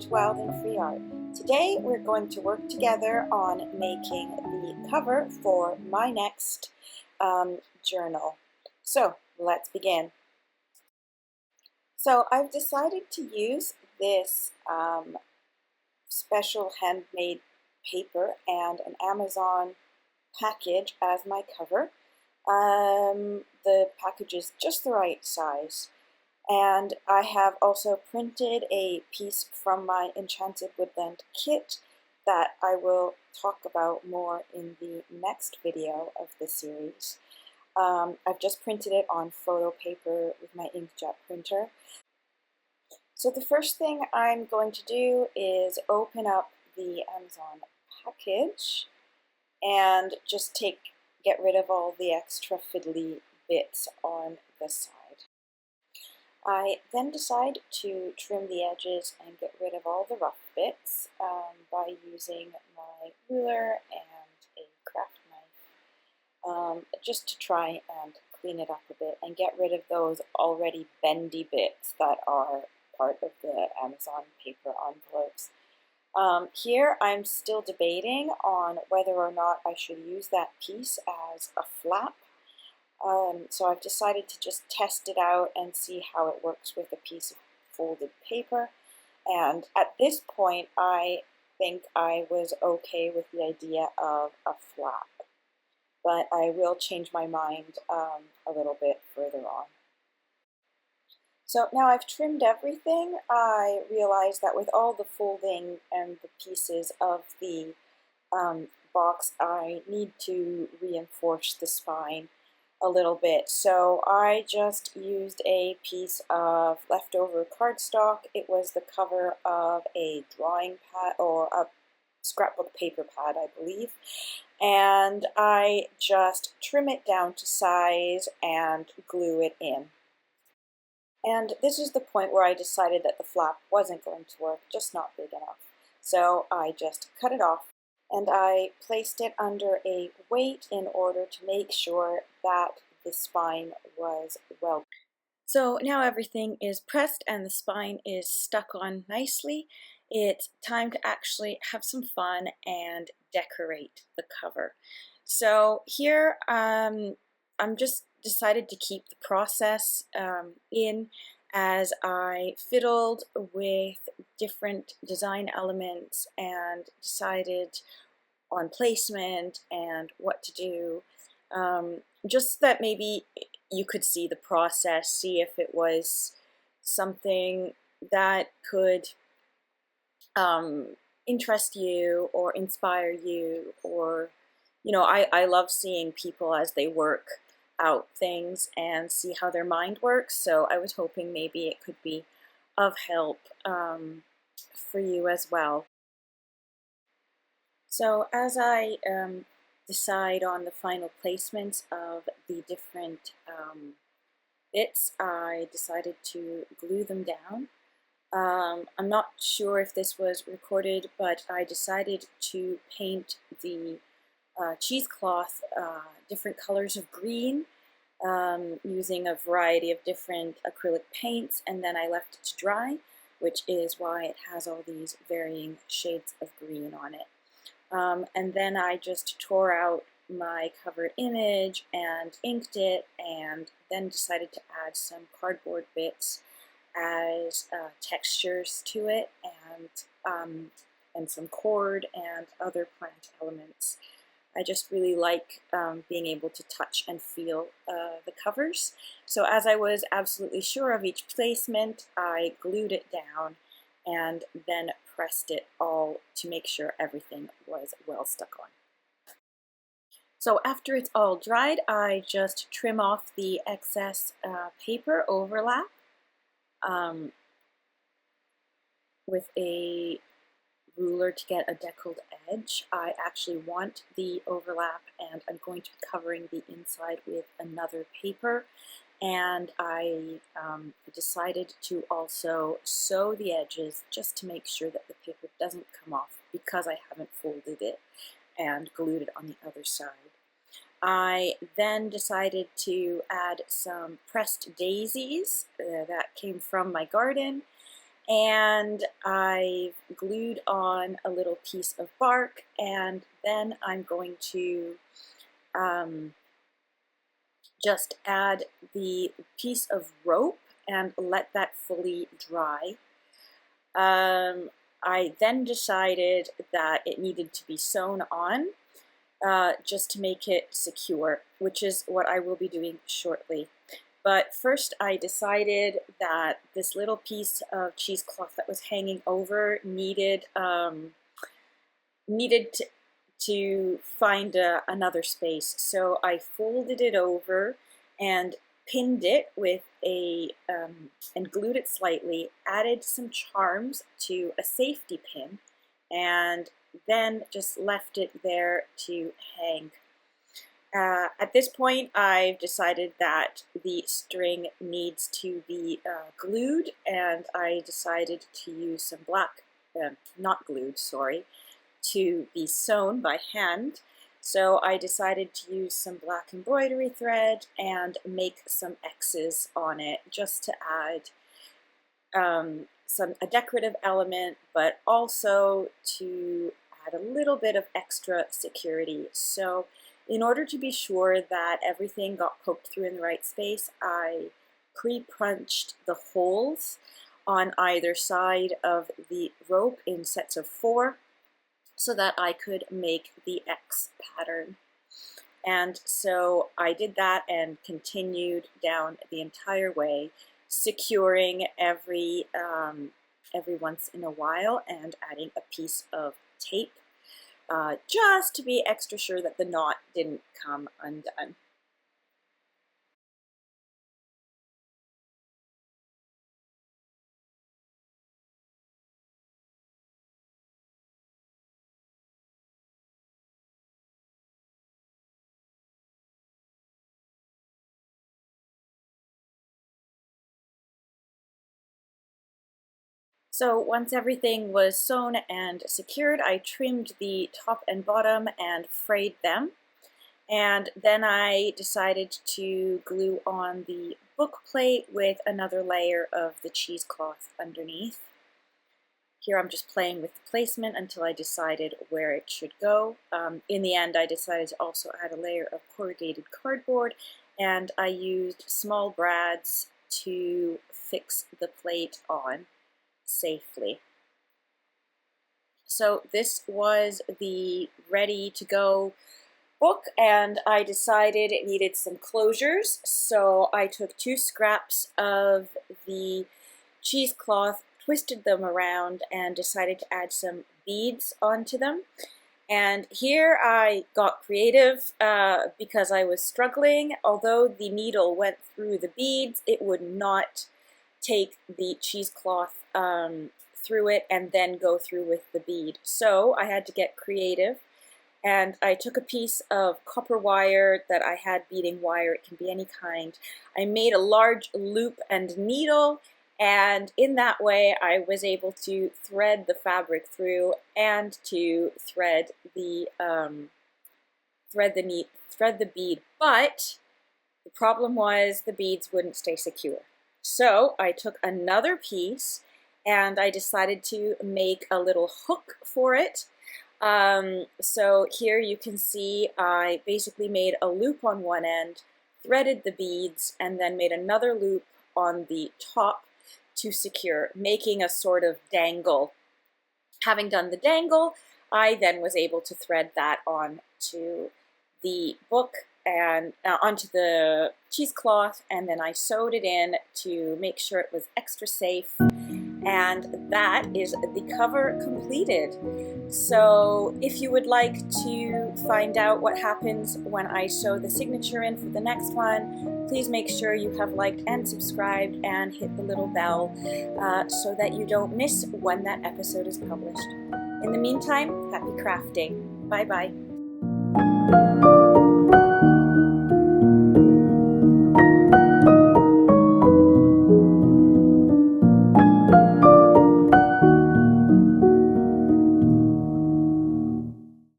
Wild and Free Art. Today we're going to work together on making the cover for my next journal. So let's begin. So I've decided to use this special handmade paper and an Amazon package as my cover. The package is just the right size. And I have also printed a piece from my Enchanted woodland kit that I will talk about more in the next video of the series. I've just printed it on photo paper with my inkjet printer. So the first thing I'm going to do is open up the Amazon package and just get rid of all the extra fiddly bits on the side. I then decide to trim the edges and get rid of all the rough bits by using my ruler and a craft knife, just to try and clean it up a bit and get rid of those already bendy bits that are part of the Amazon paper envelopes. Here I'm still debating on whether or not I should use that piece as a flap. So I've decided to just test it out and see how it works with a piece of folded paper. And at this point, I think I was okay with the idea of a flap. But I will change my mind a little bit further on. So now I've trimmed everything. I realized that with all the folding and the pieces of the box, I need to reinforce the spine a little bit. So I just used a piece of leftover cardstock. It was the cover of a drawing pad or a scrapbook paper pad, I believe. And I just trim it down to size and glue it in. And this is the point where I decided that the flap wasn't going to work, just not big enough. So I just cut it off and I placed it under a weight in order to make sure that the spine was well. So now everything is pressed and the spine is stuck on nicely. It's time to actually have some fun and decorate the cover. So here I'm just decided to keep the process in as I fiddled with different design elements and decided on placement and what to do. Just that maybe you could see the process, see if it was something that could interest you or inspire you, or, you know, I love seeing people as they work out things and see how their mind works, so I was hoping maybe it could be of help for you as well. So as I decide on the final placements of the different bits, I decided to glue them down. I'm not sure if this was recorded, but I decided to paint the cheesecloth different colors of green using a variety of different acrylic paints, and then I left it to dry, which is why it has all these varying shades of green on it. And then I just tore out my cover image and inked it, and then decided to add some cardboard bits as textures to it, and some cord and other plant elements. I just really like being able to touch and feel the covers. So as I was absolutely sure of each placement, I glued it down and then pressed it all to make sure everything was well stuck on. So after it's all dried, I just trim off the excess paper overlap with a ruler to get a deckled edge. I actually want the overlap, and I'm going to be covering the inside with another paper, and I decided to also sew the edges just to make sure that the paper doesn't come off, because I haven't folded it and glued it on the other side. I then decided to add some pressed daisies that came from my garden, and I've glued on a little piece of bark, and then I'm going to just add the piece of rope and let that fully dry. I then decided that it needed to be sewn on just to make it secure, which is what I will be doing shortly. But first I decided that this little piece of cheesecloth that was hanging over needed to find another space. So I folded it over and pinned it with and glued it slightly, added some charms to a safety pin, and then just left it there to hang. At this point, I've decided that the string needs to be glued, and I decided to use some black, not glued, sorry, to be sewn by hand. So I decided to use some black embroidery thread and make some X's on it just to add a decorative element, but also to add a little bit of extra security. So in order to be sure that everything got poked through in the right space, I pre-punched the holes on either side of the rope in sets of 4 so that I could make the X pattern. And so I did that and continued down the entire way, securing every once in a while and adding a piece of tape just to be extra sure that the knot didn't come undone. So once everything was sewn and secured, I trimmed the top and bottom and frayed them. And then I decided to glue on the book plate with another layer of the cheesecloth underneath. Here I'm just playing with the placement until I decided where it should go. In the end, I decided to also add a layer of corrugated cardboard, and I used small brads to fix the plate on safely. So this was the ready-to-go book, and I decided it needed some closures, so I took 2 scraps of the cheesecloth, twisted them around, and decided to add some beads onto them. And here I got creative because I was struggling. Although the needle went through the beads, it would not take the cheesecloth through it and then go through with the bead. So I had to get creative, and I took a piece of copper wire that I had beading wire. It can be any kind. I made a large loop and needle, and in that way I was able to thread the fabric through and to thread the bead. But the problem was the beads wouldn't stay secure. So I took another piece and I decided to make a little hook for it. So here you can see I basically made a loop on one end, threaded the beads, and then made another loop on the top to secure, making a sort of dangle. Having done the dangle, I then was able to thread that onto the book and onto the cheesecloth, and then I sewed it in to make sure it was extra safe. And that is the cover completed. So if you would like to find out what happens when I sew the signature in for the next one, please make sure you have liked and subscribed and hit the little bell so that you don't miss when that episode is published. In the meantime, happy crafting. Bye-bye.